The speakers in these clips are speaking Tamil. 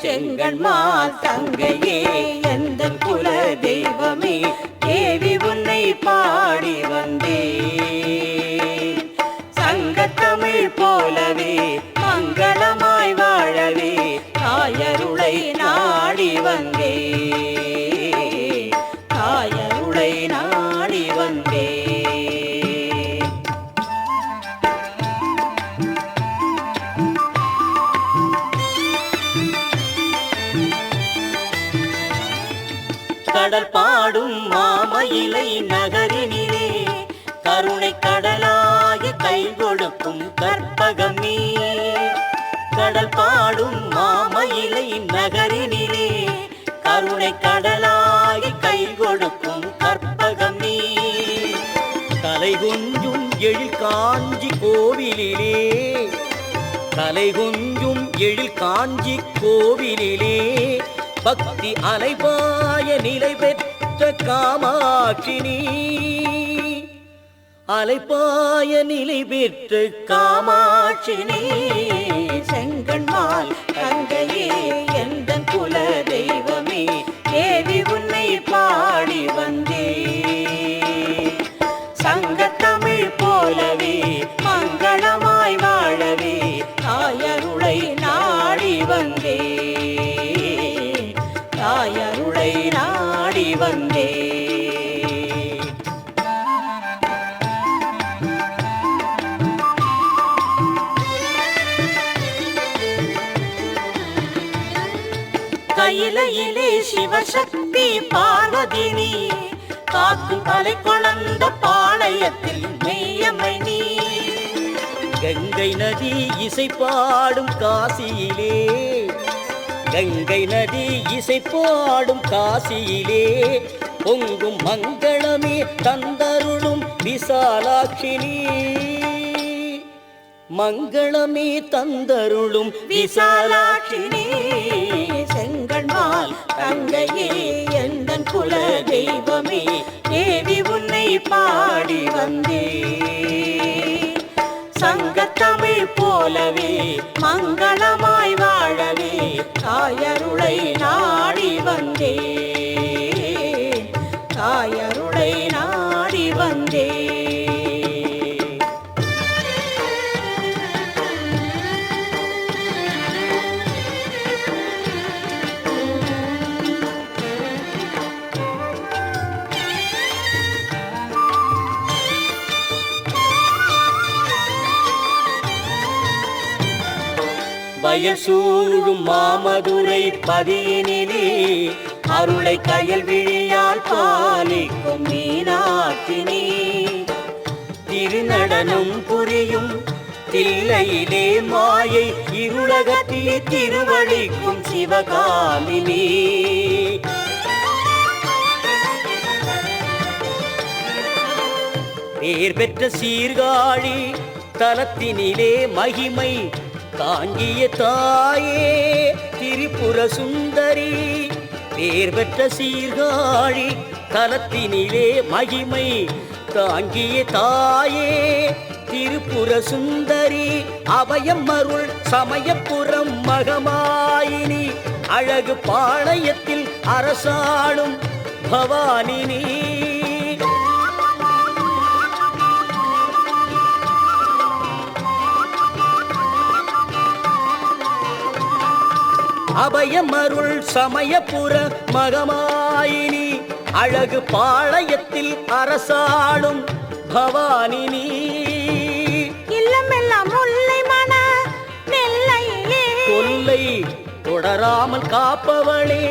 செங்கண்மால் தங்கையே எந்தன் குல தெய்வமே தேவி உன்னை பாடி வந்தேன். சங்கத்தமிழ் போலவே மங்களமாய் வாழவே தாயருளை நாடி வந்தேன். தாயருளை நாடி வந்தேன். கடல் பாடும் மாமயிலை நகரினிலே கருணை கடலாகி கை கொடுக்கும் கற்பகம் நீ. கடல் பாடும் மாமயிலை நகரினிலே கருணை கடலாகி கை கொடுக்கும் கற்பகம் நீ. கலை கொஞ்சும் எழில் காஞ்சி கோவிலிலே கலை கொஞ்சும் எழில் காஞ்சி கோவிலிலே பக்தி அலைபாய நிலை பெற்ற காமாட்சினி. அலைபாய நிலை பெற்ற காமாட்சினி. செங்கண்மால் தங்கையே எந்தன் குல தெய்வமே தேவி உன்னை பாடி வந்தேன். சங்கத்தமிழ் போலவே மங்களமாய் வாழவே தாயருளை நாடி வந்தேன். தாயருளை நாடி வந்தேன். கையிலையிலே சிவசக்தி பார்வதினி காக்கும் கலை கொணர்ந்த பாளையத்தில் மெய்யம்மை நீ. கங்கை நதி இசை பாடும் காசியிலே கங்கை நதி இசை பாடும் காசியிலே பொங்கும் மங்களமே தந்தருளும் விசாலாட்சினி. மங்களமே தந்தருளும் விசாலாட்சினி. செங்கண்மால் தங்கையே எந்தன் குல தெய்வமே தேவி உன்னை பாடி வந்தேன். சங்கத்தமிழ் போலவே மங்களமாய் வாழவே தாயருளை நாடி வந்தேன். தாயருளை நாடி வந்தேன். வயல் சூழும் மாமதுரை பதியினிலே அருளை கயல் விழியால் பாலிக்கும் மீனாட்சினி. திருநடனம் புரியும் தில்லையிலே மாயை இருளகத்திலே திருவழிக்கும் சிவகாமினி. பேர் பெற்ற சீர்காழி தலத்தினிலே மகிமை தாங்கிய தாயே திரிபுர சுந்தரி. பேர் பெற்ற சீர்காழி தலத்தினிலே மகிமை தாங்கிய தாயே திரிபுர சுந்தரி. அபயம் அருள் சமயபுரம் மகமாயினி. அழகு பாளையத்தில் அரசாளும் பவானினி. அபயமருள் சமயபுர மகமாயினி. அழகு பாளையத்தில் அரசாளும் பவானினி. இல்லமெல்லாம் முல்லை மன நெல்லையிலே கொல்லை தொடராமல் காப்பவளே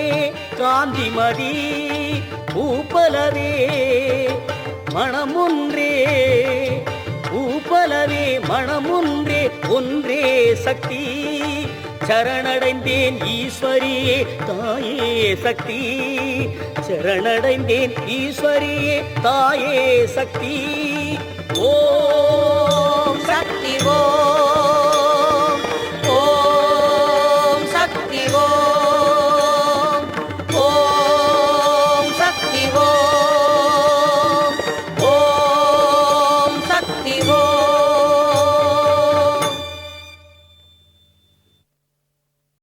காந்திமதி. பூப்பலவே மணமொன்றே பூப்பலவே மணமொன்றே ஒன்றே சக்தி. சரணடைந்தேன் ஈஸ்வரியே தாயே சக்தி. சரணடைந்தேன் ஈஸ்வரியே தாயே சக்தி. ஓம் சக்தி ஓம்